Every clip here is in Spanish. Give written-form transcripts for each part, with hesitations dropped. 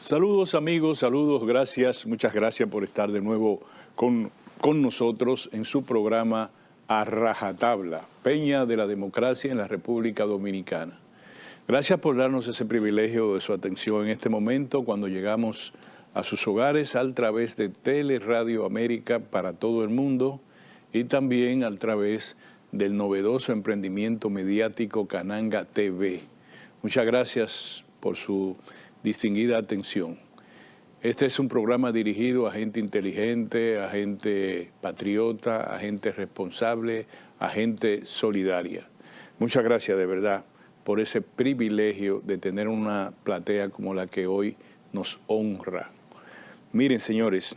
Saludos amigos, saludos, gracias, muchas gracias por estar de nuevo con nosotros en su programa A Rajatabla, Peña de la Democracia en la República Dominicana. Gracias por darnos ese privilegio de su atención en este momento cuando llegamos a sus hogares a través de Teleradio América para todo el mundo y también a través del novedoso emprendimiento mediático Cananga TV. Muchas gracias por su distinguida atención. Este es un programa dirigido a gente inteligente, a gente patriota, a gente responsable, a gente solidaria. Muchas gracias de verdad por ese privilegio de tener una platea como la que hoy nos honra. Miren, señores,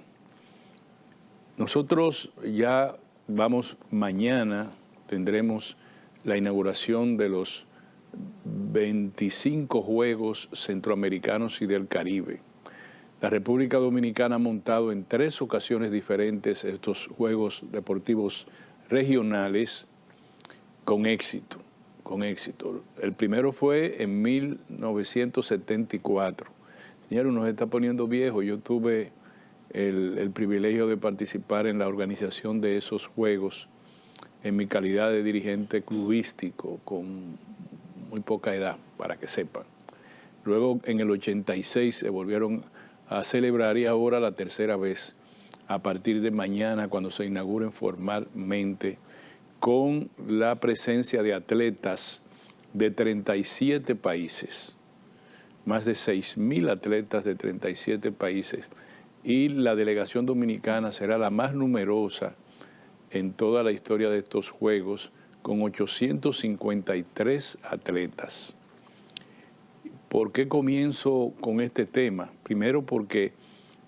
nosotros ya mañana tendremos la inauguración de los 25 Juegos Centroamericanos y del Caribe. La República Dominicana ha montado en 3 ocasiones diferentes estos Juegos Deportivos Regionales con éxito. El primero fue en 1974. Señor, uno se está poniendo viejo. Yo tuve el privilegio de participar en la organización de esos Juegos en mi calidad de dirigente clubístico con muy poca edad, para que sepan. Luego en el 86 se volvieron a celebrar y ahora la tercera vez a partir de mañana cuando se inauguren formalmente con la presencia de atletas de 37 países, más de 6.000 atletas de 37 países y la delegación dominicana será la más numerosa en toda la historia de estos Juegos con 853 atletas. ¿Por qué comienzo con este tema? Primero porque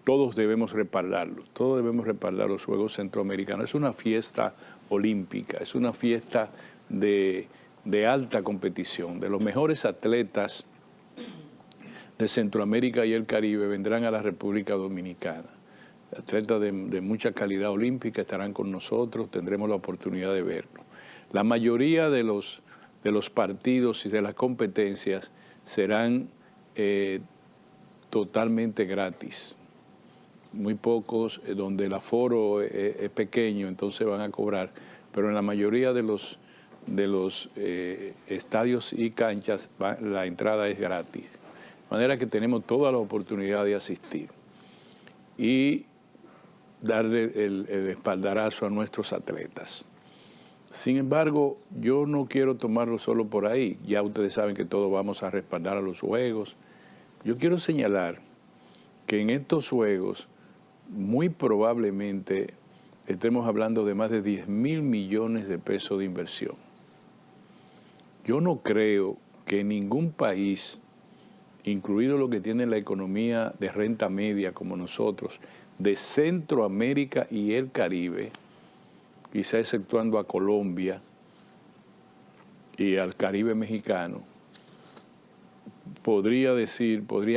todos debemos respaldarlo, todos debemos respaldar los Juegos Centroamericanos. Es una fiesta olímpica, es una fiesta de alta competición, de los mejores atletas de Centroamérica y el Caribe vendrán a la República Dominicana. Atletas de mucha calidad olímpica estarán con nosotros, tendremos la oportunidad de verlo. La mayoría de los partidos y de las competencias serán totalmente gratis. Muy pocos donde el aforo es pequeño, entonces van a cobrar, pero en la mayoría de los estadios y canchas la entrada es gratis. De manera que tenemos toda la oportunidad de asistir y darle el espaldarazo a nuestros atletas. Sin embargo, yo no quiero tomarlo solo por ahí. Ya ustedes saben que todos vamos a respaldar a los Juegos. Yo quiero señalar que en estos Juegos muy probablemente estemos hablando de más de 10.000 millones de pesos de inversión. Yo no creo que ningún país, incluido lo que tiene la economía de renta media como nosotros, de Centroamérica y el Caribe, quizá exceptuando a Colombia y al Caribe mexicano, podría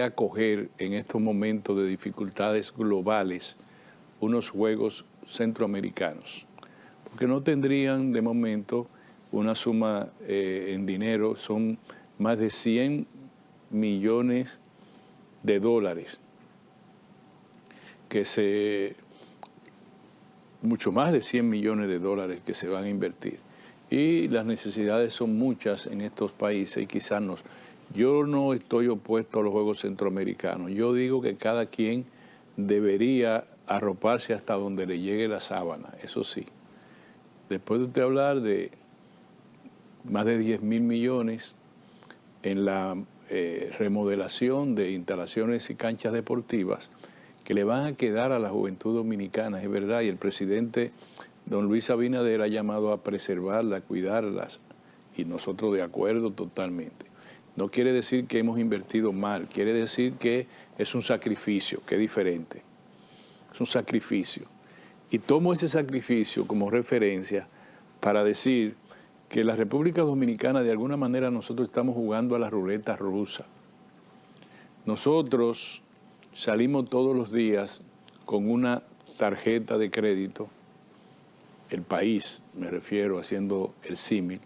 acoger en estos momentos de dificultades globales unos Juegos Centroamericanos, porque no tendrían de momento una suma en dinero, son más de 100 millones de dólares, mucho más de 100 millones de dólares que se van a invertir. Y las necesidades son muchas en estos países y quizás yo no estoy opuesto a los Juegos Centroamericanos. Yo digo que cada quien debería arroparse hasta donde le llegue la sábana, eso sí. Después de usted hablar de más de 10.000 millones en la remodelación de instalaciones y canchas deportivas, que le van a quedar a la juventud dominicana, es verdad, y el presidente don Luis Abinader ha llamado a preservarlas, cuidarlas, y nosotros de acuerdo totalmente. No quiere decir que hemos invertido mal, quiere decir que es un sacrificio, que es diferente, es un sacrificio. Y tomo ese sacrificio como referencia para decir que la República Dominicana de alguna manera nosotros estamos jugando a la ruleta rusa. Nosotros salimos todos los días con una tarjeta de crédito, el país, me refiero, haciendo el símil,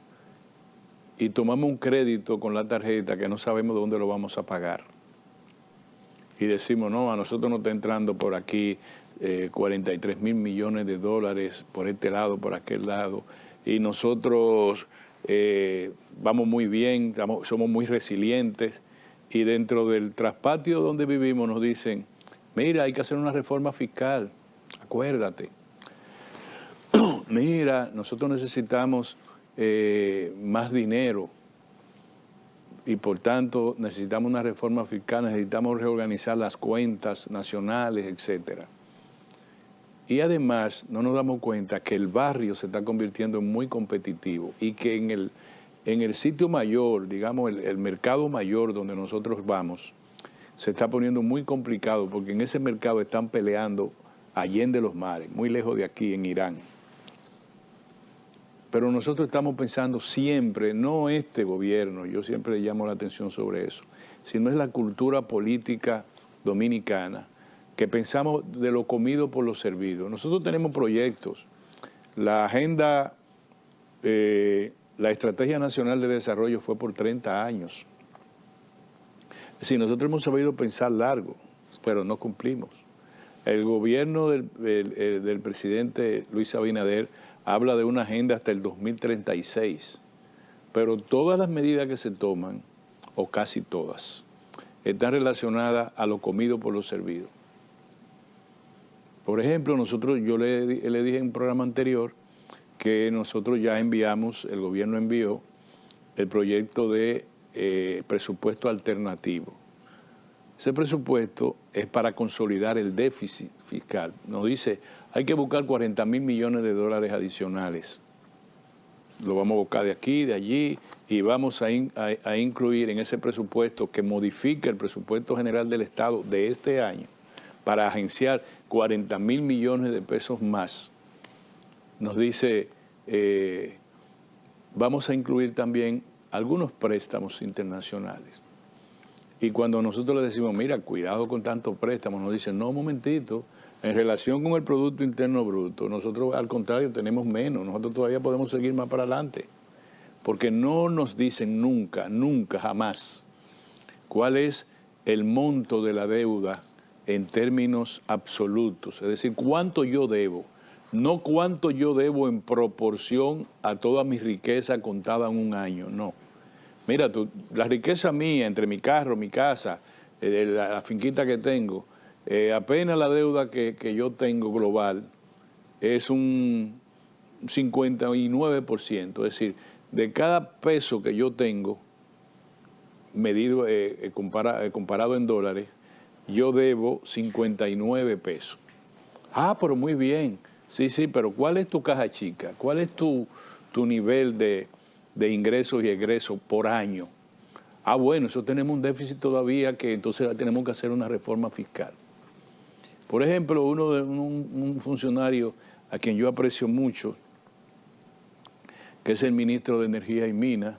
y tomamos un crédito con la tarjeta que no sabemos dónde lo vamos a pagar. y decimos, no, a nosotros nos está entrando por aquí 43.000 millones de dólares por este lado, por aquel lado, y nosotros vamos muy bien, somos muy resilientes, y dentro del traspatio donde vivimos nos dicen, mira, hay que hacer una reforma fiscal, acuérdate. Mira, nosotros necesitamos más dinero y por tanto necesitamos una reforma fiscal, necesitamos reorganizar las cuentas nacionales, etcétera. Y además no nos damos cuenta que el barrio se está convirtiendo en muy competitivo y que en el sitio mayor, digamos el mercado mayor donde nosotros vamos, se está poniendo muy complicado porque en ese mercado están peleando allende los mares, muy lejos de aquí, en Irán. Pero nosotros estamos pensando siempre, no este gobierno, yo siempre llamo la atención sobre eso, sino es la cultura política dominicana, que pensamos de lo comido por lo servido. Nosotros tenemos proyectos, la agenda, la Estrategia Nacional de Desarrollo fue por 30 años. Es decir, nosotros hemos sabido pensar largo, pero no cumplimos. El gobierno del presidente Luis Abinader habla de una agenda hasta el 2036, pero todas las medidas que se toman, o casi todas, están relacionadas a lo comido por lo servido. Por ejemplo, yo le dije en un programa anterior que nosotros ya enviamos, el gobierno envió el proyecto de presupuesto alternativo. Ese presupuesto es para consolidar el déficit fiscal. Nos dice, hay que buscar 40.000 millones de dólares adicionales. Lo vamos a buscar de aquí, de allí, y vamos a incluir en ese presupuesto que modifique el presupuesto general del Estado de este año para agenciar 40.000 millones de pesos más. Nos dice, vamos a incluir también algunos préstamos internacionales. Y cuando nosotros le decimos, mira, cuidado con tantos préstamos, nos dicen, no, un momentito, en relación con el Producto Interno Bruto, nosotros al contrario tenemos menos, nosotros todavía podemos seguir más para adelante. Porque no nos dicen nunca, nunca, jamás, cuál es el monto de la deuda en términos absolutos. Es decir, cuánto yo debo, no cuánto yo debo en proporción a toda mi riqueza contada en un año, no. Mira, la riqueza mía, entre mi carro, mi casa, la finquita que tengo, apenas la deuda que yo tengo global es un 59%. Es decir, de cada peso que yo tengo, medido, comparado en dólares, yo debo 59 pesos. Ah, pero muy bien. Sí, pero ¿cuál es tu caja chica? ¿Cuál es tu nivel de ingresos y egresos por año? Ah, bueno, eso tenemos un déficit todavía que entonces tenemos que hacer una reforma fiscal. Por ejemplo, un funcionario a quien yo aprecio mucho, que es el ministro de Energía y Minas,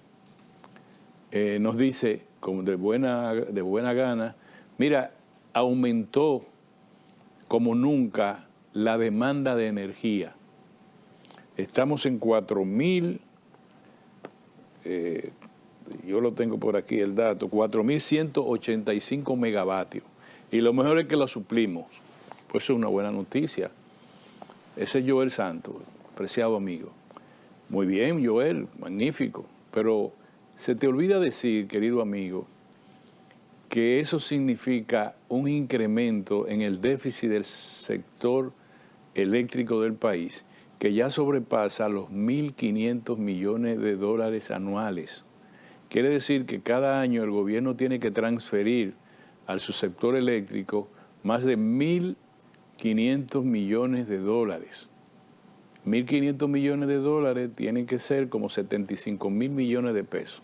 nos dice, como de buena gana, mira, aumentó como nunca la demanda de energía. Estamos en 4.000, yo lo tengo por aquí el dato, 4.185 megavatios. Y lo mejor es que lo suplimos. Pues eso es una buena noticia. Ese es Joel Santos, preciado amigo. Muy bien, Joel, magnífico. Pero se te olvida decir, querido amigo, que eso significa un incremento en el déficit del sector eléctrico del país, que ya sobrepasa los 1.500 millones de dólares anuales. Quiere decir que cada año el gobierno tiene que transferir al subsector eléctrico más de 1.500 millones de dólares. 1.500 millones de dólares tienen que ser como 75.000 millones de pesos.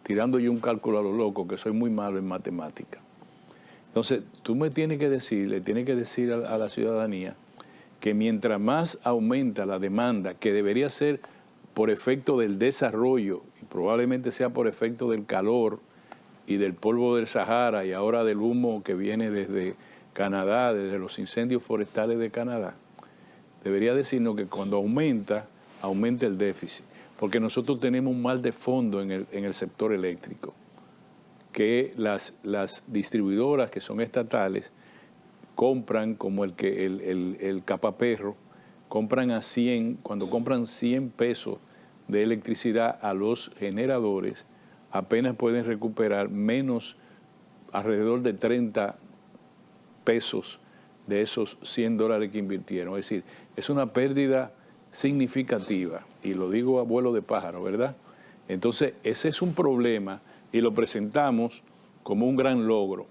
Tirando yo un cálculo a lo loco, que soy muy malo en matemática. Entonces, tú le tienes que decir a la ciudadanía que mientras más aumenta la demanda, que debería ser por efecto del desarrollo, y probablemente sea por efecto del calor y del polvo del Sahara y ahora del humo que viene desde Canadá, desde los incendios forestales de Canadá, debería decirnos que cuando aumenta el déficit, porque nosotros tenemos un mal de fondo en el sector eléctrico. que las distribuidoras que son estatales compran, como el Capaperro, compran a 100, cuando compran 100 pesos de electricidad a los generadores, apenas pueden recuperar menos, alrededor de 30 pesos de esos $100 que invirtieron. Es decir, es una pérdida significativa, y lo digo a vuelo de pájaro, ¿verdad? Entonces, ese es un problema y lo presentamos como un gran logro,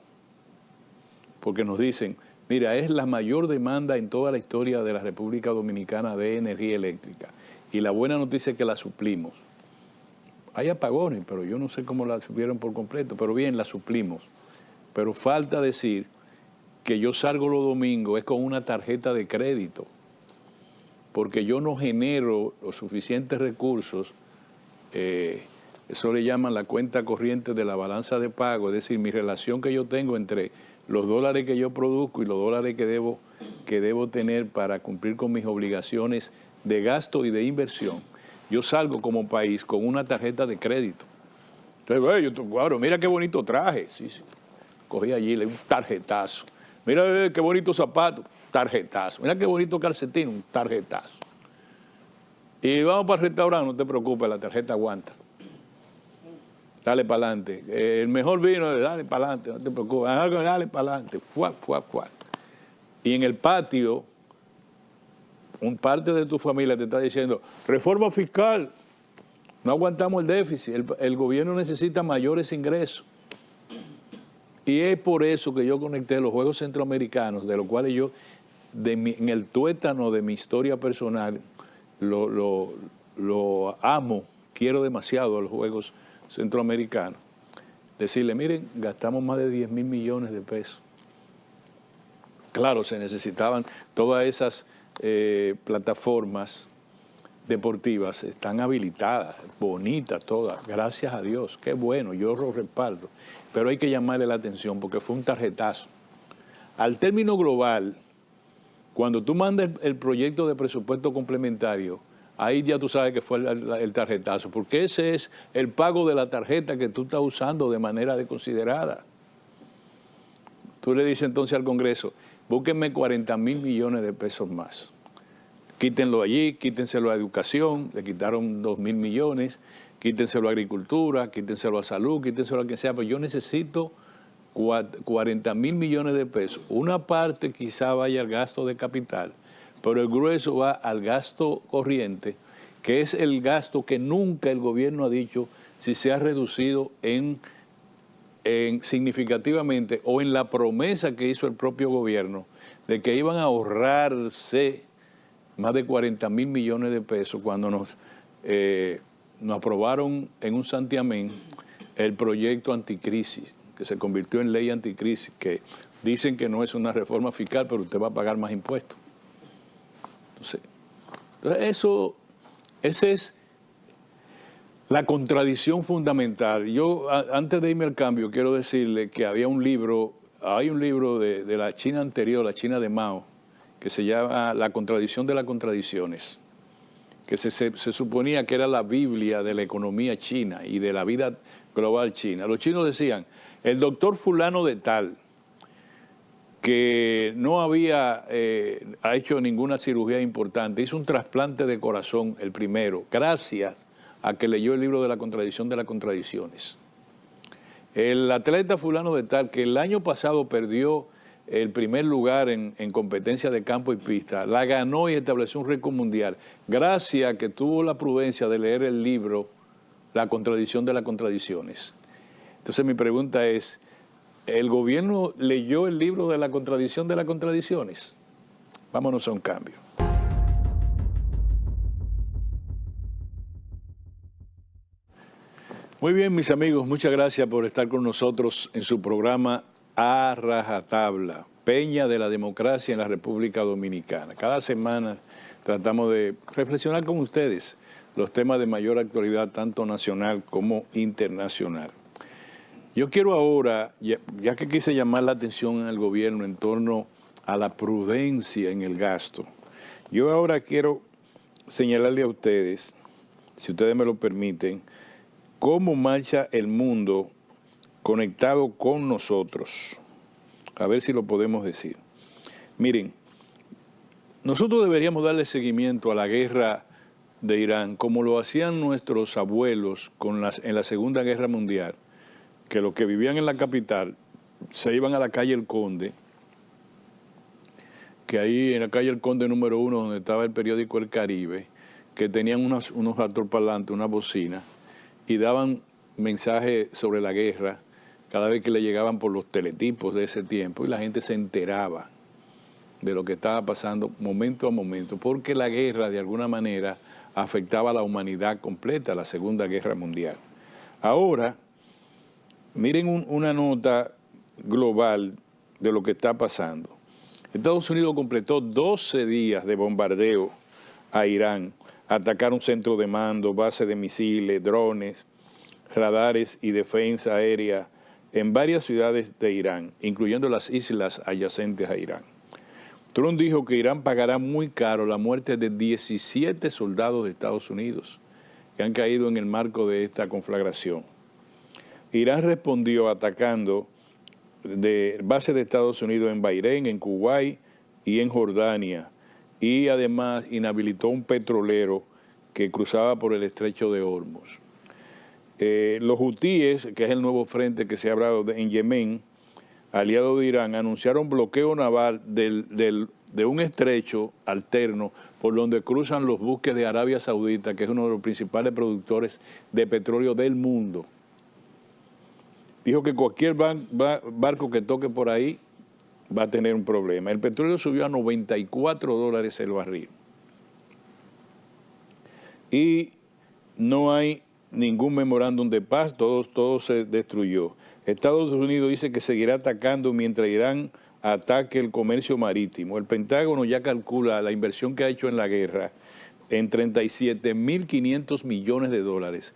porque nos dicen, mira, es la mayor demanda en toda la historia de la República Dominicana de energía eléctrica, y la buena noticia es que la suplimos. Hay apagones, pero yo no sé cómo la supieron por completo, pero bien, la suplimos. Pero falta decir que yo salgo los domingos es con una tarjeta de crédito, porque yo no genero los suficientes recursos, eso le llaman la cuenta corriente de la balanza de pago, es decir, mi relación que yo tengo entre los dólares que yo produzco y los dólares que debo tener para cumplir con mis obligaciones de gasto y de inversión. Yo salgo como país con una tarjeta de crédito. Entonces, claro, mira qué bonito traje. Sí, sí. Cogí allí un tarjetazo. Mira qué bonito zapato, tarjetazo. Mira qué bonito calcetín, un tarjetazo. Y vamos para el restaurante, no te preocupes, la tarjeta aguanta. Dale para adelante. El mejor vino, dale para adelante, no te preocupes. Dale para adelante. Fuá, fuá, fuá. Y en el patio, un parte de tu familia te está diciendo, reforma fiscal, no aguantamos el déficit, el gobierno necesita mayores ingresos. Y es por eso que yo conecté los Juegos Centroamericanos, de los cuales yo, en el tuétano de mi historia personal, lo amo, quiero demasiado a los Juegos Centroamericanos. Decirle, miren, gastamos más de 10.000 millones de pesos. Claro, se necesitaban todas esas plataformas deportivas, están habilitadas, bonitas todas, gracias a Dios, qué bueno, yo lo respaldo. Pero hay que llamarle la atención porque fue un tarjetazo. Al término global, cuando tú mandas el proyecto de presupuesto complementario, ahí ya tú sabes que fue el tarjetazo, porque ese es el pago de la tarjeta que tú estás usando de manera desconsiderada. Tú le dices entonces al Congreso, búsquenme 40.000 millones de pesos más. Quítenlo allí, quítenselo a educación, le quitaron 2.000 millones, quítenselo a agricultura, quítenselo a salud, quítenselo a quien sea, pero yo necesito 40.000 millones de pesos. Una parte quizá vaya al gasto de capital, pero el grueso va al gasto corriente, que es el gasto que nunca el gobierno ha dicho si se ha reducido significativamente o en la promesa que hizo el propio gobierno de que iban a ahorrarse más de 40.000 millones de pesos cuando nos aprobaron en un santiamén el proyecto anticrisis, que se convirtió en ley anticrisis, que dicen que no es una reforma fiscal, pero usted va a pagar más impuestos. Entonces esa es la contradicción fundamental. Yo, antes de irme al cambio, quiero decirle que hay un libro de la China anterior, la China de Mao, que se llama La contradicción de las contradicciones, que se suponía que era la Biblia de la economía china y de la vida global china. Los chinos decían, el doctor fulano de tal, que no había ha hecho ninguna cirugía importante, hizo un trasplante de corazón, el primero, gracias a que leyó el libro de la contradicción de las contradicciones. El atleta fulano de tal, que el año pasado perdió el primer lugar en competencia de campo y pista, la ganó y estableció un récord mundial, gracias a que tuvo la prudencia de leer el libro La contradicción de las contradicciones. Entonces mi pregunta es, ¿el gobierno leyó el libro de La contradicción de las contradicciones? Vámonos a un cambio. Muy bien, mis amigos, muchas gracias por estar con nosotros en su programa A Rajatabla, Peña de la Democracia en la República Dominicana. Cada semana tratamos de reflexionar con ustedes los temas de mayor actualidad, tanto nacional como internacional. Yo quiero ahora, ya que quise llamar la atención al gobierno en torno a la prudencia en el gasto, yo ahora quiero señalarle a ustedes, si ustedes me lo permiten, cómo marcha el mundo conectado con nosotros. A ver si lo podemos decir. Miren, nosotros deberíamos darle seguimiento a la guerra de Irán, como lo hacían nuestros abuelos en la Segunda Guerra Mundial, que los que vivían en la capital se iban a la calle El Conde, que ahí en la calle El Conde número 1, donde estaba el periódico El Caribe, que tenían unos altoparlantes, una bocina, y daban mensajes sobre la guerra cada vez que le llegaban por los teletipos de ese tiempo, y la gente se enteraba de lo que estaba pasando momento a momento, porque la guerra de alguna manera afectaba a la humanidad completa, la Segunda Guerra Mundial. Ahora, miren una nota global de lo que está pasando. Estados Unidos completó 12 días de bombardeo a Irán. Atacaron centros de mando, bases de misiles, drones, radares y defensa aérea en varias ciudades de Irán, incluyendo las islas adyacentes a Irán. Trump dijo que Irán pagará muy caro la muerte de 17 soldados de Estados Unidos que han caído en el marco de esta conflagración. Irán respondió atacando de bases de Estados Unidos en Bahrein, en Kuwait y en Jordania, y además inhabilitó un petrolero que cruzaba por el estrecho de Hormuz. Los hutíes, que es el nuevo frente que se ha hablado en Yemen, aliado de Irán, anunciaron bloqueo naval de un estrecho alterno por donde cruzan los buques de Arabia Saudita, que es uno de los principales productores de petróleo del mundo. Dijo que cualquier barco que toque por ahí va a tener un problema. El petróleo subió a $94 el barril. Y no hay ningún memorándum de paz, todo se destruyó. Estados Unidos dice que seguirá atacando mientras Irán ataque el comercio marítimo. El Pentágono ya calcula la inversión que ha hecho en la guerra en 37.500 millones de dólares.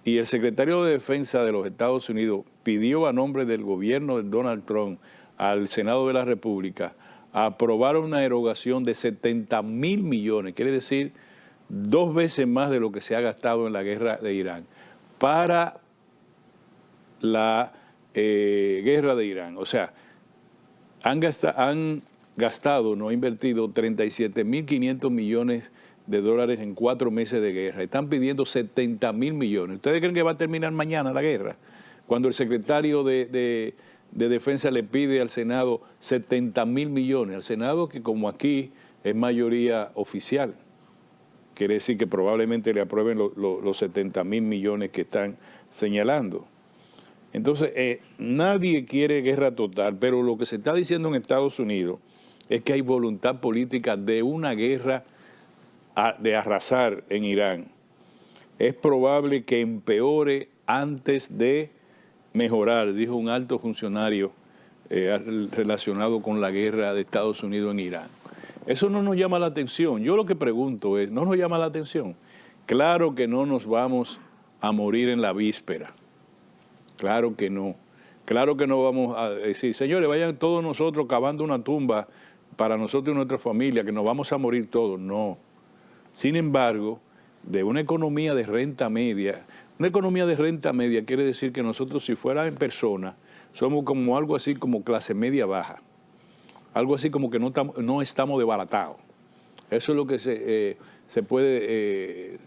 Y el secretario de Defensa de los Estados Unidos pidió a nombre del gobierno de Donald Trump al Senado de la República aprobar una erogación de 70.000 millones, quiere decir 2 veces más de lo que se ha gastado en la guerra de Irán, para la guerra de Irán. O sea, han gastado, no invertido 37.500 millones de dólares en 4 meses de guerra. Están pidiendo 70.000 millones. ¿Ustedes creen que va a terminar mañana la guerra? Cuando el secretario de Defensa le pide al Senado 70.000 millones. Al Senado, que como aquí es mayoría oficial, quiere decir que probablemente le aprueben los 70.000 millones que están señalando. Entonces, nadie quiere guerra total, pero lo que se está diciendo en Estados Unidos es que hay voluntad política de una guerra de arrasar en Irán. Es probable que empeore antes de mejorar, dijo un alto funcionario relacionado con la guerra de Estados Unidos en Irán. Eso no nos llama la atención. Yo lo que pregunto es, ¿no nos llama la atención? Claro que no nos vamos a morir en la víspera. Claro que no. Claro que no vamos a decir, señores, vayan todos nosotros cavando una tumba para nosotros y nuestra familia, que nos vamos a morir todos. No. Sin embargo, de una economía de renta media, una economía de renta media quiere decir que nosotros, si fuera en persona, somos como algo así como clase media baja. Algo así como que no estamos desbaratados. Eso es lo que se puede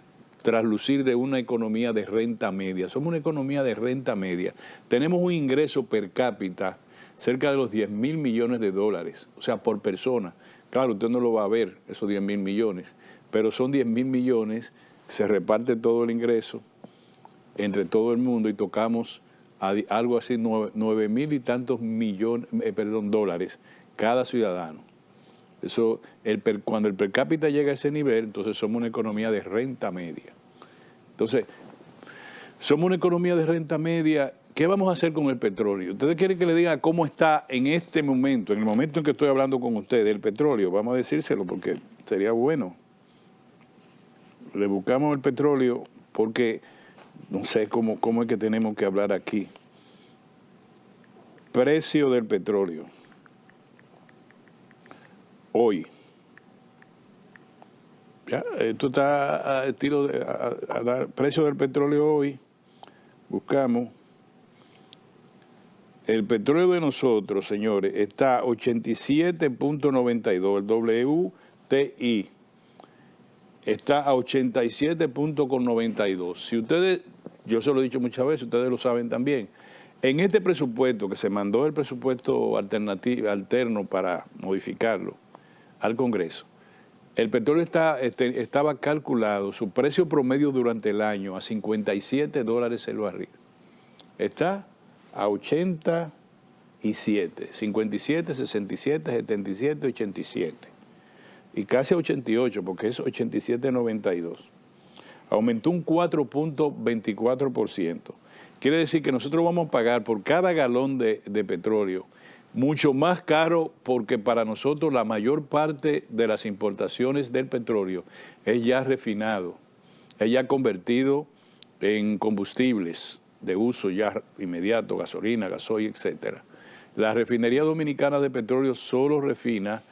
traslucir de una economía de renta media. Somos una economía de renta media. Tenemos un ingreso per cápita cerca de los 10.000 millones de dólares, o sea, por persona. Claro, usted no lo va a ver, esos 10.000 millones, pero son 10.000 millones, se reparte todo el ingreso entre todo el mundo y tocamos algo así 9.000 y tantos dólares cada ciudadano. Eso, cuando el per cápita llega a ese nivel, entonces somos una economía de renta media. Entonces, somos una economía de renta media. ¿Qué vamos a hacer con el petróleo? ¿Ustedes quieren que le diga cómo está en este momento, en el momento en que estoy hablando con ustedes, el petróleo? Vamos a decírselo porque sería bueno. Le buscamos el petróleo porque no sé cómo es que tenemos que hablar aquí. Precio del petróleo. Hoy. Ya, esto está a estilo a dar precio del petróleo hoy. Buscamos. el petróleo de nosotros, señores, está a 87.92, el WTI está a 87.92. Si ustedes, yo se lo he dicho muchas veces, ustedes lo saben también, en este presupuesto que se mandó, el presupuesto alterno para modificarlo al Congreso, el petróleo estaba calculado, su precio promedio durante el año a $57 el barril. Está a 87, 57, 67, 77, 87. Y casi a 88, porque es 87.92. Aumentó un 4.24%. Quiere decir que nosotros vamos a pagar por cada galón de petróleo mucho más caro, porque para nosotros la mayor parte de las importaciones del petróleo es ya refinado, es ya convertido en combustibles de uso ya inmediato, gasolina, gasoil, etcétera. La refinería dominicana de petróleo solo refina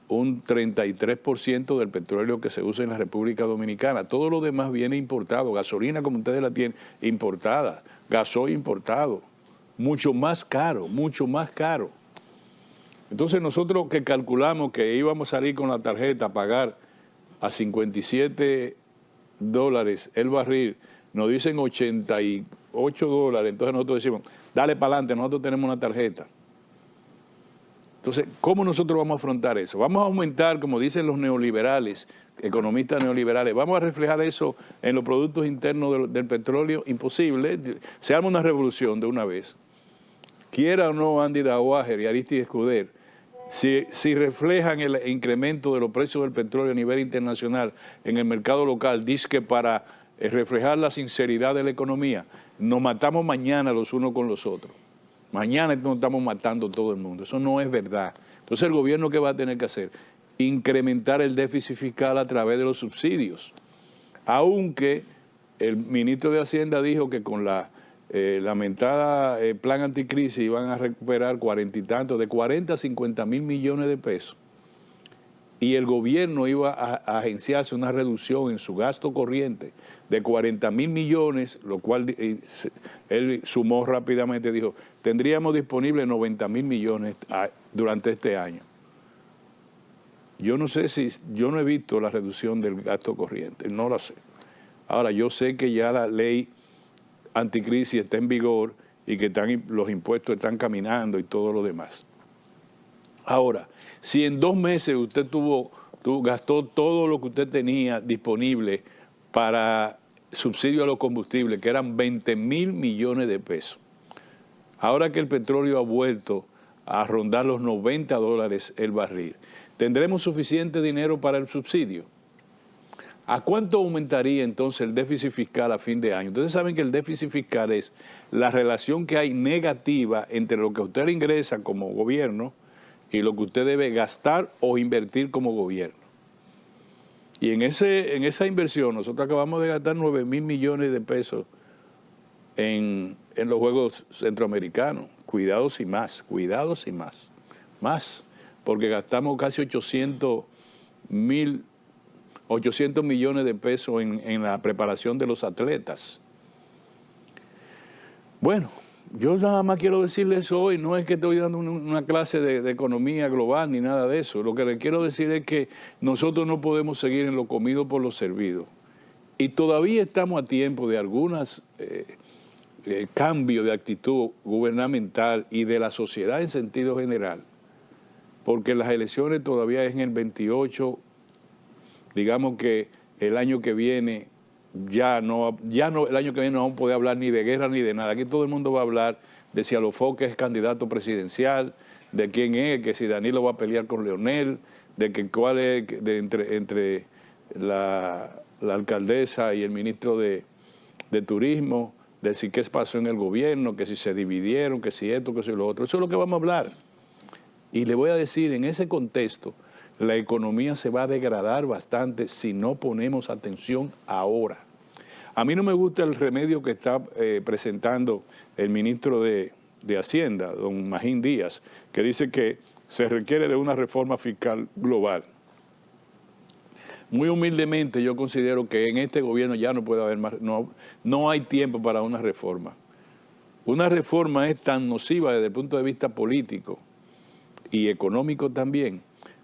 un 33% del petróleo que se usa en la República Dominicana. Todo lo demás viene importado. Gasolina, como ustedes la tienen, importada. Gasoil importado. Mucho más caro, mucho más caro. Entonces nosotros que calculamos que íbamos a salir con la tarjeta a pagar a $57 el barril, nos dicen $88, entonces nosotros decimos, dale para adelante, nosotros tenemos una tarjeta. Entonces, ¿cómo nosotros vamos a afrontar eso? Vamos a aumentar, como dicen los neoliberales, economistas neoliberales, vamos a reflejar eso en los productos internos del petróleo. Imposible, se arma una revolución de una vez. Quiera o no Andy Dauager y Aristide Escuder, si reflejan el incremento de los precios del petróleo a nivel internacional en el mercado local, dice que para reflejar la sinceridad de la economía, nos matamos mañana los unos con los otros. Mañana nos estamos matando todo el mundo. Eso no es verdad. Entonces, ¿el gobierno qué va a tener que hacer? Incrementar el déficit fiscal a través de los subsidios. Aunque el ministro de Hacienda dijo que con la lamentada plan anticrisis iban a recuperar 40 y tantos, de 40 a 50 mil millones de pesos. Y el gobierno iba a agenciarse una reducción en su gasto corriente de 40 mil millones, lo cual él sumó rápidamente, dijo, tendríamos disponible 90 mil millones durante este año. Yo no sé yo no he visto la reducción del gasto corriente, no la sé. Ahora, yo sé que ya la ley anticrisis está en vigor y que los impuestos están caminando y todo lo demás. Ahora, si en 2 meses usted gastó todo lo que usted tenía disponible para subsidio a los combustibles, que eran 20 mil millones de pesos, ahora que el petróleo ha vuelto a rondar los $90 el barril, ¿tendremos suficiente dinero para el subsidio? ¿A cuánto aumentaría entonces el déficit fiscal a fin de año? Ustedes saben que el déficit fiscal es la relación que hay negativa entre lo que usted le ingresa como gobierno y lo que usted debe gastar o invertir como gobierno. Y en esa inversión nosotros acabamos de gastar 9 mil millones de pesos en los Juegos Centroamericanos. Cuidados y más, cuidados y más. Más, porque gastamos casi 800 millones de pesos en la preparación de los atletas. Bueno, yo nada más quiero decirles hoy, no es que estoy dando una clase de economía global ni nada de eso. Lo que les quiero decir es que nosotros no podemos seguir en lo comido por lo servido. Y todavía estamos a tiempo de algunos cambios de actitud gubernamental y de la sociedad en sentido general. Porque las elecciones todavía es en el 28, digamos que el año que viene el año que viene no vamos a poder hablar ni de guerra ni de nada. Aquí todo el mundo va a hablar de si Alofoque es candidato presidencial, de quién es, que si Danilo va a pelear con Leonel, de que cuál es entre la alcaldesa y el ministro de Turismo, de si qué pasó en el gobierno, que si se dividieron, que si esto, que si lo otro. Eso es lo que vamos a hablar. Y le voy a decir, en ese contexto, la economía se va a degradar bastante si no ponemos atención ahora. A mí no me gusta el remedio que está presentando el ministro de Hacienda, don Magín Díaz, que dice que se requiere de una reforma fiscal global. Muy humildemente yo considero que en este gobierno ya no puede haber más, no hay tiempo para una reforma. una reforma es tan nociva desde el punto de vista político y económico también,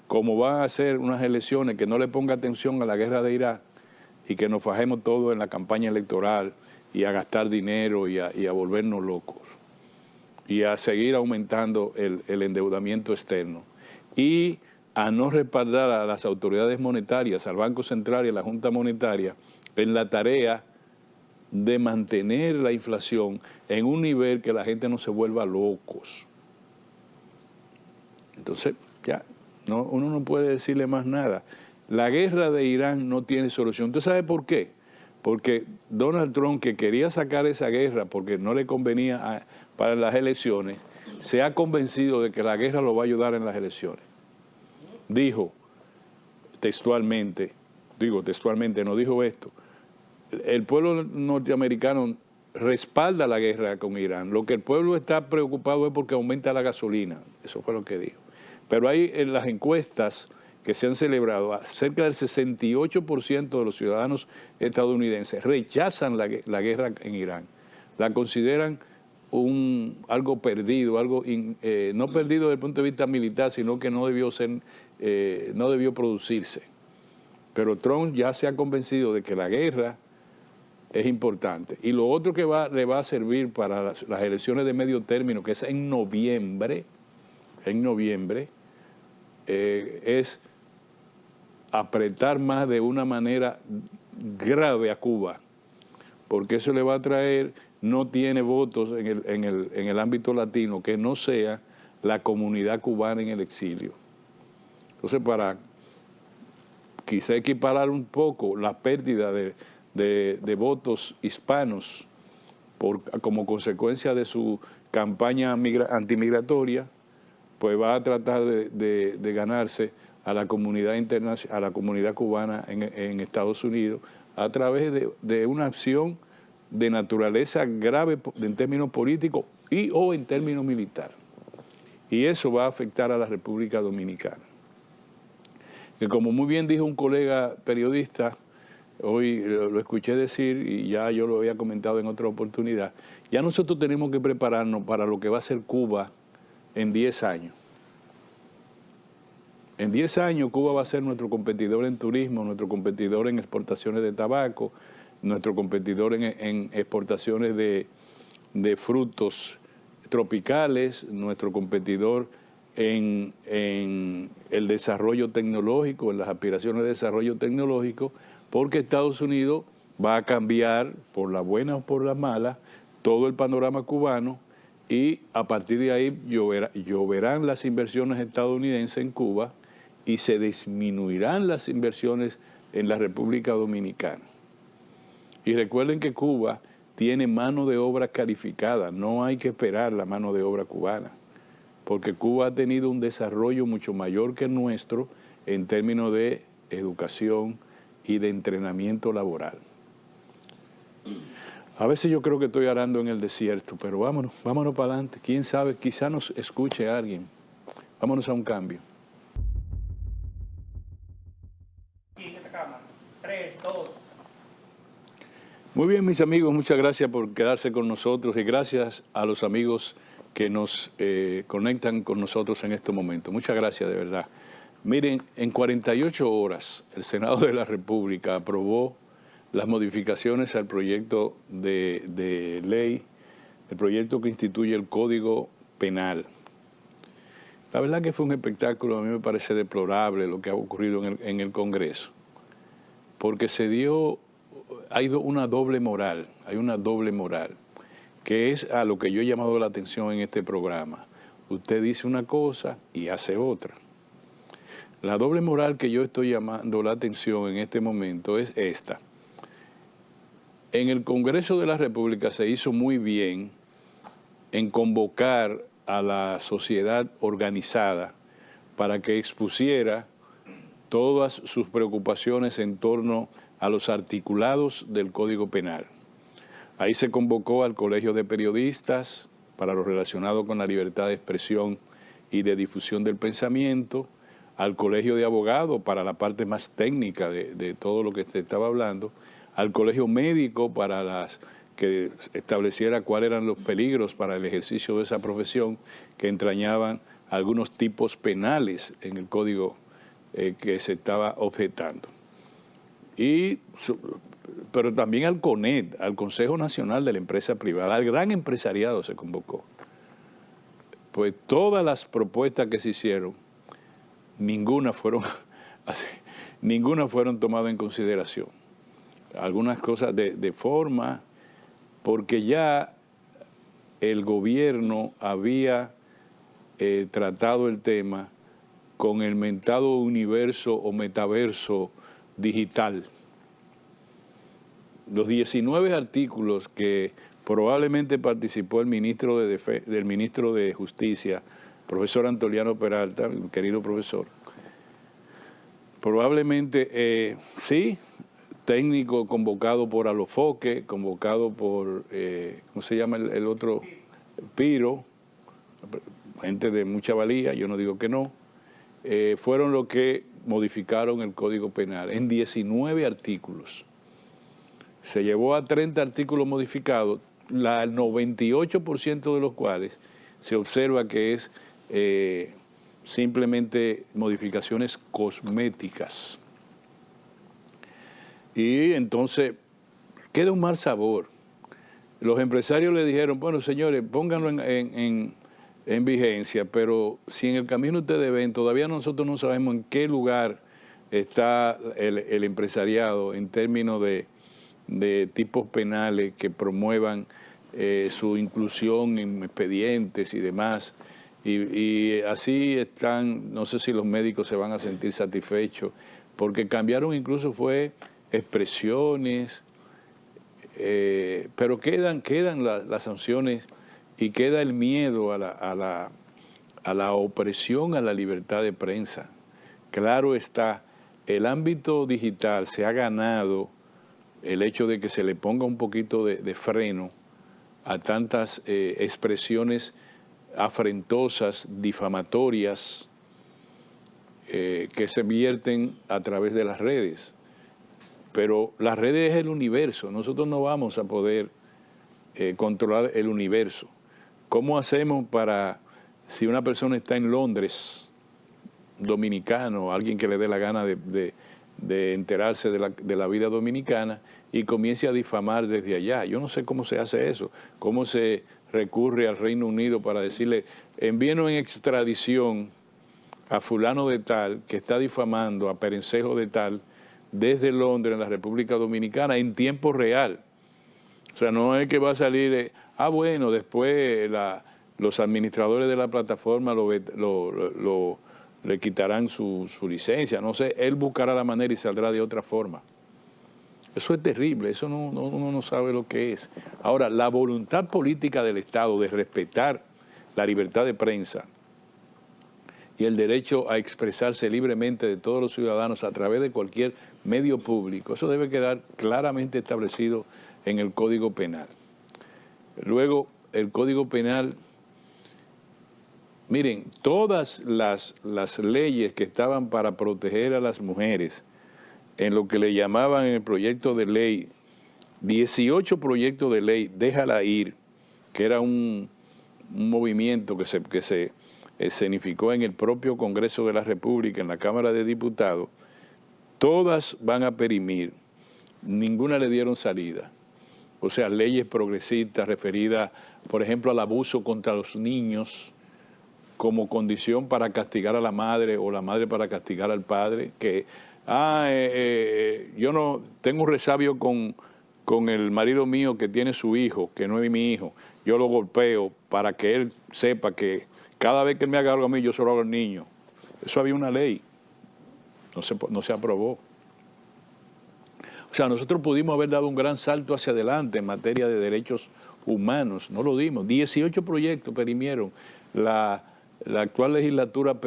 como van a ser unas elecciones que no le ponga atención a la guerra de Irak y que nos fajemos todo en la campaña electoral y a gastar dinero y a volvernos locos y a seguir aumentando el endeudamiento externo y a no respaldar a las autoridades monetarias, al Banco Central y a la Junta Monetaria en la tarea de mantener la inflación en un nivel que la gente no se vuelva locos. Entonces, ya, uno no puede decirle más nada. La guerra de Irán no tiene solución. ¿Usted sabe por qué? Porque Donald Trump, que quería sacar esa guerra porque no le convenía para las elecciones, se ha convencido de que la guerra lo va a ayudar en las elecciones. Dijo textualmente, no dijo esto, el pueblo norteamericano respalda la guerra con Irán. Lo que el pueblo está preocupado es porque aumenta la gasolina. Eso fue lo que dijo. Pero hay en las encuestas que se han celebrado, cerca del 68% de los ciudadanos estadounidenses rechazan la guerra en Irán. La consideran algo perdido, no perdido desde el punto de vista militar, sino que no debió producirse. Pero Trump ya se ha convencido de que la guerra es importante. Y lo otro que le va a servir para las elecciones de medio término, que es en noviembre, es apretar más de una manera grave a Cuba, porque eso le va a traer, no tiene votos en el ámbito latino que no sea la comunidad cubana en el exilio. Entonces, para quizá equiparar un poco la pérdida de votos hispanos como consecuencia de su campaña antimigratoria, pues va a tratar de ganarse a la comunidad internacional, a la comunidad cubana en Estados Unidos a través de una acción de naturaleza grave en términos políticos o en términos militares. Y eso va a afectar a la República Dominicana. Que como muy bien dijo un colega periodista, hoy lo escuché decir y ya yo lo había comentado en otra oportunidad, ya nosotros tenemos que prepararnos para lo que va a ser Cuba en 10 años. En 10 años Cuba va a ser nuestro competidor en turismo, nuestro competidor en exportaciones de tabaco, nuestro competidor en exportaciones de frutos tropicales, nuestro competidor en el desarrollo tecnológico, en las aspiraciones de desarrollo tecnológico, porque Estados Unidos va a cambiar, por la buena o por la mala, todo el panorama cubano y a partir de ahí lloverán las inversiones estadounidenses en Cuba y se disminuirán las inversiones en la República Dominicana. Y recuerden que Cuba tiene mano de obra calificada, no hay que esperar la mano de obra cubana, porque Cuba ha tenido un desarrollo mucho mayor que el nuestro en términos de educación y de entrenamiento laboral. A veces yo creo que estoy arando en el desierto, pero vámonos para adelante. Quién sabe, quizá nos escuche alguien. Vámonos a un cambio. 3, 2. Muy bien, mis amigos, muchas gracias por quedarse con nosotros y gracias a los amigos que nos conectan con nosotros en este momento. Muchas gracias, de verdad. Miren, en 48 horas el Senado de la República aprobó las modificaciones al proyecto de ley, el proyecto que instituye el Código Penal. La verdad que fue un espectáculo, a mí me parece deplorable lo que ha ocurrido en el Congreso, porque hay una doble moral, que es a lo que yo he llamado la atención en este programa. Usted dice una cosa y hace otra. La doble moral que yo estoy llamando la atención en este momento es esta. En el Congreso de la República se hizo muy bien en convocar a la sociedad organizada para que expusiera todas sus preocupaciones en torno a los articulados del Código Penal. Ahí se convocó al Colegio de Periodistas para lo relacionado con la libertad de expresión y de difusión del pensamiento, al Colegio de Abogados para la parte más técnica de todo lo que se estaba hablando, al Colegio Médico para las que estableciera cuáles eran los peligros para el ejercicio de esa profesión que entrañaban algunos tipos penales en el código que se estaba objetando. Pero también al CONED, al Consejo Nacional de la Empresa Privada, al gran empresariado se convocó. Pues todas las propuestas que se hicieron, ninguna fueron tomadas en consideración. Algunas cosas de forma, porque ya el gobierno había tratado el tema con el mentado universo o metaverso digital. Los 19 artículos que probablemente participó el ministro del ministro de Justicia, profesor Antoliano Peralta, mi querido profesor, probablemente sí, técnico convocado por Alofoque, convocado por, ¿cómo se llama el otro? Piro, gente de mucha valía, yo no digo que no, fueron los que modificaron el Código Penal en 19 artículos. Se llevó a 30 artículos modificados, el 98% de los cuales se observa que es simplemente modificaciones cosméticas. Y entonces queda un mal sabor. Los empresarios le dijeron, bueno, señores, pónganlo en vigencia, pero si en el camino ustedes ven, todavía nosotros no sabemos en qué lugar está el empresariado en términos de tipos penales que promuevan su inclusión en expedientes y demás. Y así están, no sé si los médicos se van a sentir satisfechos, porque cambiaron incluso fue expresiones, pero quedan las sanciones y queda el miedo a la opresión a la libertad de prensa. Claro está, el ámbito digital se ha ganado el hecho de que se le ponga un poquito de freno a tantas expresiones afrentosas, difamatorias, que se vierten a través de las redes. Pero las redes es el universo, nosotros no vamos a poder controlar el universo. ¿Cómo hacemos para, si una persona está en Londres, dominicano, alguien que le dé la gana de enterarse de la vida dominicana y comience a difamar desde allá? Yo no sé cómo se hace eso, cómo se recurre al Reino Unido para decirle, envíenos en extradición a fulano de tal que está difamando a perencejo de tal desde Londres, en la República Dominicana, en tiempo real. O sea, no es que va a salir, bueno, después los administradores de la plataforma le quitarán su licencia, no sé, él buscará la manera y saldrá de otra forma. Eso es terrible, eso uno no sabe lo que es. Ahora, la voluntad política del Estado de respetar la libertad de prensa y el derecho a expresarse libremente de todos los ciudadanos a través de cualquier medio público, eso debe quedar claramente establecido en el Código Penal. Luego, el Código Penal, miren, todas las leyes que estaban para proteger a las mujeres, en lo que le llamaban en el proyecto de ley, 18 proyectos de ley, déjala ir, que era un movimiento que se escenificó en el propio Congreso de la República, en la Cámara de Diputados, todas van a perimir, ninguna le dieron salida. O sea, leyes progresistas referidas, por ejemplo, al abuso contra los niños, como condición para castigar a la madre o la madre para castigar al padre, que yo no tengo un resabio con el marido mío que tiene su hijo, que no es mi hijo, yo lo golpeo para que él sepa que cada vez que él me haga algo a mí, yo se lo hago al niño. Eso había una ley, no se aprobó. O sea, nosotros pudimos haber dado un gran salto hacia adelante en materia de derechos humanos, no lo dimos. 18 proyectos perimieron. La actual legislatura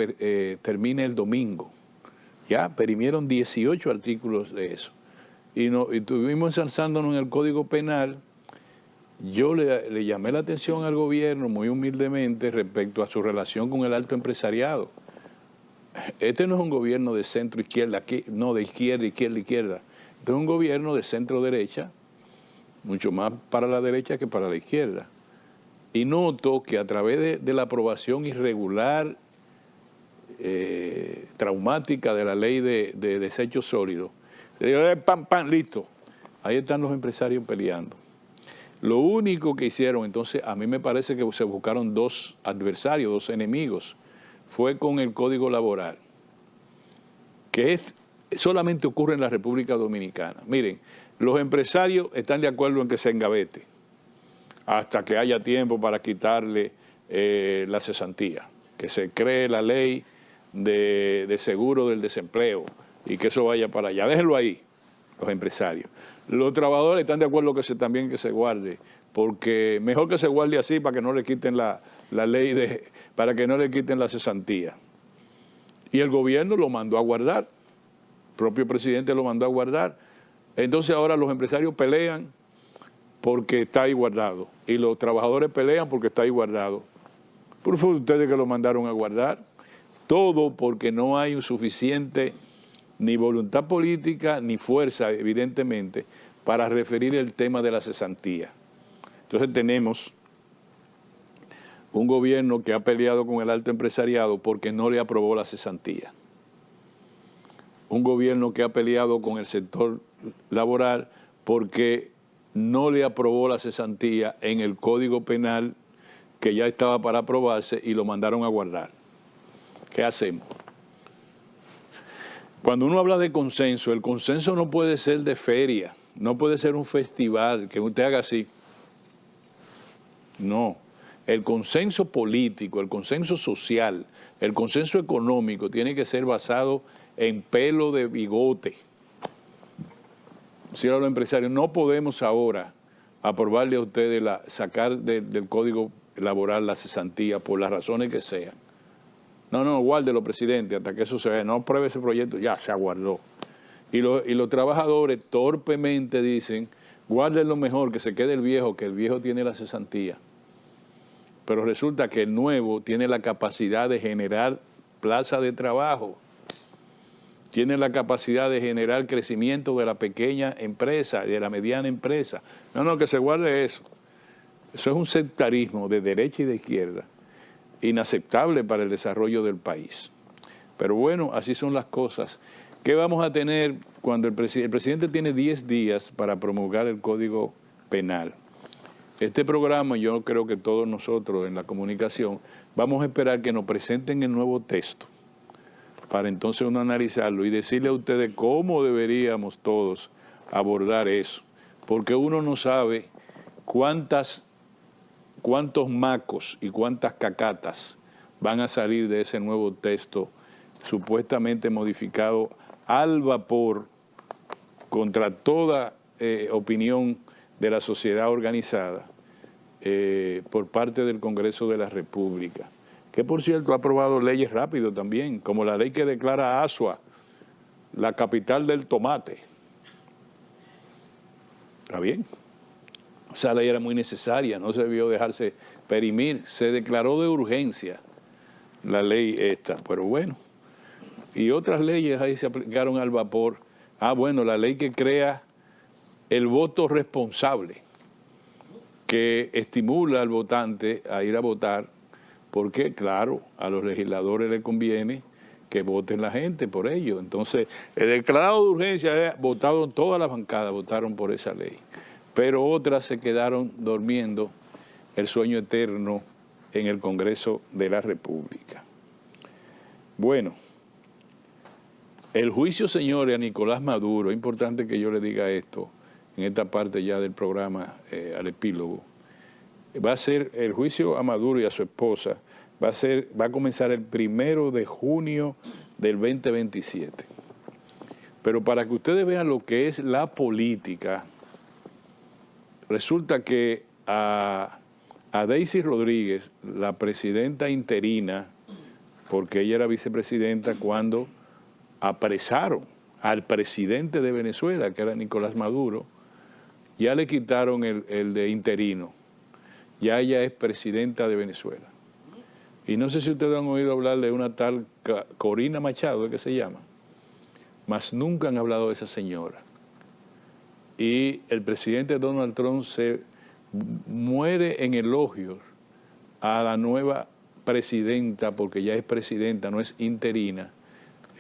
termina el domingo. Ya perimieron 18 artículos de eso. Y estuvimos ensalzándonos en el Código Penal. Yo le llamé la atención al gobierno muy humildemente respecto a su relación con el alto empresariado. Este no es un gobierno de centro-izquierda, no, de izquierda. Este es un gobierno de centro-derecha mucho más para la derecha que para la izquierda. Y noto que a través de la aprobación irregular, traumática de la ley de desechos sólidos, se dijo, pam, pam, listo. Ahí están los empresarios peleando. Lo único que hicieron, entonces, a mí me parece que se buscaron dos adversarios, dos enemigos, fue con el Código Laboral, que solamente ocurre en la República Dominicana. Miren, los empresarios están de acuerdo en que se engavete hasta que haya tiempo para quitarle la cesantía, que se cree la ley de seguro del desempleo y que eso vaya para allá. Déjenlo ahí, los empresarios. Los trabajadores están de acuerdo también que se guarde, porque mejor que se guarde así para que no le quiten la ley, para que no le quiten la cesantía. Y el gobierno lo mandó a guardar, el propio presidente lo mandó a guardar. Entonces ahora los empresarios pelean porque está ahí guardado y los trabajadores pelean porque está ahí guardado. Por favor, ustedes que lo mandaron a guardar, todo porque no hay un suficiente ni voluntad política ni fuerza, evidentemente, para referir el tema de la cesantía. Entonces tenemos un gobierno que ha peleado con el alto empresariado porque no le aprobó la cesantía. Un gobierno que ha peleado con el sector laboral porque no le aprobó la cesantía en el Código Penal que ya estaba para aprobarse y lo mandaron a guardar. ¿Qué hacemos? Cuando uno habla de consenso, el consenso no puede ser de feria, no puede ser un festival, que usted haga así. No, el consenso político, el consenso social, el consenso económico tiene que ser basado en pelo de bigote. Si a los empresarios, no podemos ahora aprobarle a ustedes sacar del Código Laboral la cesantía por las razones que sean. No, guárdelo, presidente, hasta que eso se vea. No apruebe ese proyecto, ya se aguardó. Y los trabajadores torpemente dicen, guárdenlo mejor, que se quede el viejo, que el viejo tiene la cesantía. Pero resulta que el nuevo tiene la capacidad de generar plaza de trabajo, tiene la capacidad de generar crecimiento de la pequeña empresa, de la mediana empresa. No, que se guarde eso. Eso es un sectarismo de derecha y de izquierda, inaceptable para el desarrollo del país. Pero bueno, así son las cosas. ¿Qué vamos a tener cuando el presidente tiene 10 días para promulgar el Código Penal? Este programa, yo creo que todos nosotros en la comunicación vamos a esperar que nos presenten el nuevo texto para entonces uno analizarlo y decirle a ustedes cómo deberíamos todos abordar eso. Porque uno no sabe cuántos macos y cuántas cacatas van a salir de ese nuevo texto supuestamente modificado al vapor contra toda opinión de la sociedad organizada por parte del Congreso de la República, que por cierto ha aprobado leyes rápido también, como la ley que declara a Asua la capital del tomate. ¿Está bien? Esa ley era muy necesaria, no se debió dejarse perimir, se declaró de urgencia la ley esta, pero bueno. Y otras leyes ahí se aplicaron al vapor. Bueno, la ley que crea el voto responsable, que estimula al votante a ir a votar, porque claro, a los legisladores les conviene que voten la gente por ello. Entonces, el declarado de urgencia, votado todas las bancadas, votaron por esa ley. Pero otras se quedaron durmiendo el sueño eterno en el Congreso de la República. Bueno, el juicio, señores, a Nicolás Maduro, es importante que yo le diga esto, en esta parte ya del programa, al epílogo, va a ser el juicio a Maduro y a su esposa, va a comenzar el 1 de junio del 2027. Pero para que ustedes vean lo que es la política, resulta que a Daisy Rodríguez, la presidenta interina, porque ella era vicepresidenta cuando apresaron al presidente de Venezuela, que era Nicolás Maduro, ya le quitaron el de interino. Ya ella es presidenta de Venezuela. Y no sé si ustedes han oído hablar de una tal Corina Machado, ¿qué se llama? Mas nunca han hablado de esa señora. y el presidente Donald Trump se muere en elogios a la nueva presidenta, porque ya es presidenta, no es interina,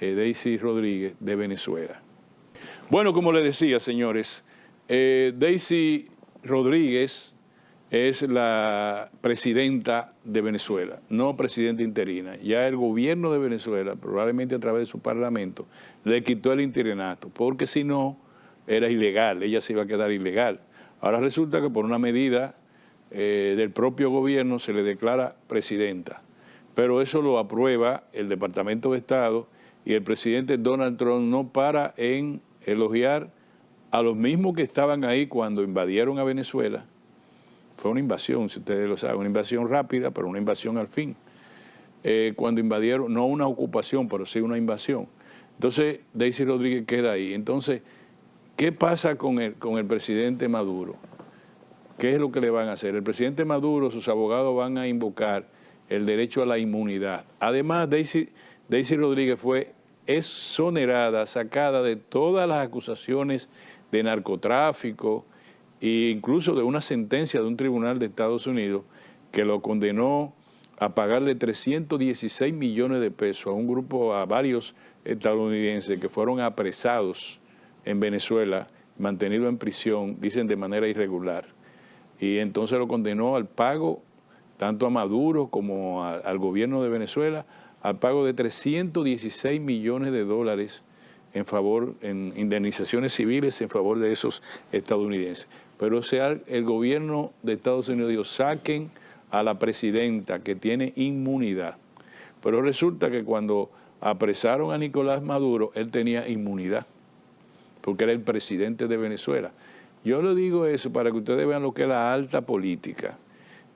Daisy Rodríguez, de Venezuela. Bueno, como les decía, señores, Daisy Rodríguez es la presidenta de Venezuela, no presidenta interina. Ya el gobierno de Venezuela, probablemente a través de su parlamento, le quitó el interinato, porque si no, era ilegal, ella se iba a quedar ilegal. Ahora resulta que por una medida del propio gobierno se le declara presidenta, pero eso lo aprueba el Departamento de Estado y el presidente Donald Trump no para en elogiar a los mismos que estaban ahí cuando invadieron a Venezuela. Fue una invasión, si ustedes lo saben, una invasión rápida, pero una invasión al fin. Cuando invadieron, no una ocupación, pero sí una invasión. Entonces, Daisy Rodríguez queda ahí. Entonces, ¿qué pasa con el presidente Maduro? ¿Qué es lo que le van a hacer? El presidente Maduro, sus abogados van a invocar el derecho a la inmunidad. Además, Daisy Rodríguez fue exonerada, sacada de todas las acusaciones de narcotráfico e incluso de una sentencia de un tribunal de Estados Unidos que lo condenó a pagarle 316 millones de pesos a un grupo, a varios estadounidenses que fueron apresados en Venezuela, mantenidos en prisión, dicen de manera irregular. Y entonces lo condenó al pago, tanto a Maduro como al gobierno de Venezuela, al pago de 316 millones de dólares en indemnizaciones civiles en favor de esos estadounidenses. Pero o sea, el gobierno de Estados Unidos dijo, saquen a la presidenta que tiene inmunidad. Pero resulta que cuando apresaron a Nicolás Maduro, él tenía inmunidad, porque era el presidente de Venezuela. Yo le digo eso para que ustedes vean lo que es la alta política.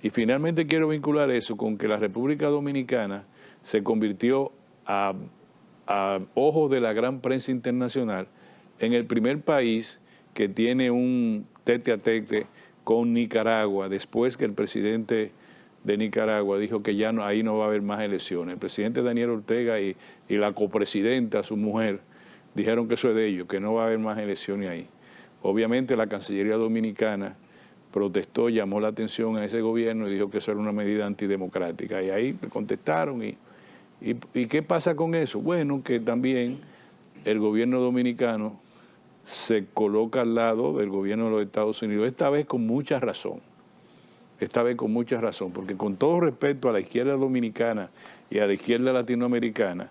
Y finalmente quiero vincular eso con que la República Dominicana se convirtió a ojos de la gran prensa internacional en el primer país que tiene un tete a tete con Nicaragua, después que el presidente de Nicaragua dijo que ya no, ahí no va a haber más elecciones. El presidente Daniel Ortega y la copresidenta, su mujer, dijeron que eso es de ellos, que no va a haber más elecciones ahí. Obviamente la Cancillería Dominicana protestó, llamó la atención a ese gobierno y dijo que eso era una medida antidemocrática. Y ahí contestaron. ¿Y qué pasa con eso? Bueno, que también el gobierno dominicano se coloca al lado del gobierno de los Estados Unidos, esta vez con mucha razón. Esta vez con mucha razón, porque con todo respeto a la izquierda dominicana y a la izquierda latinoamericana,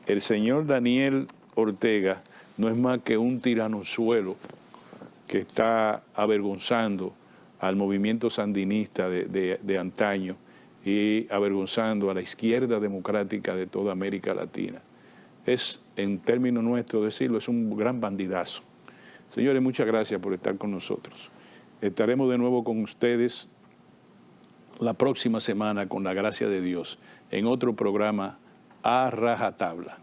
el señor Daniel Ortega no es más que un tiranozuelo que está avergonzando al movimiento sandinista de antaño y avergonzando a la izquierda democrática de toda América Latina. Es, en términos nuestros decirlo, es un gran bandidazo. Señores, muchas gracias por estar con nosotros. Estaremos de nuevo con ustedes la próxima semana, con la gracia de Dios, en otro programa a rajatabla.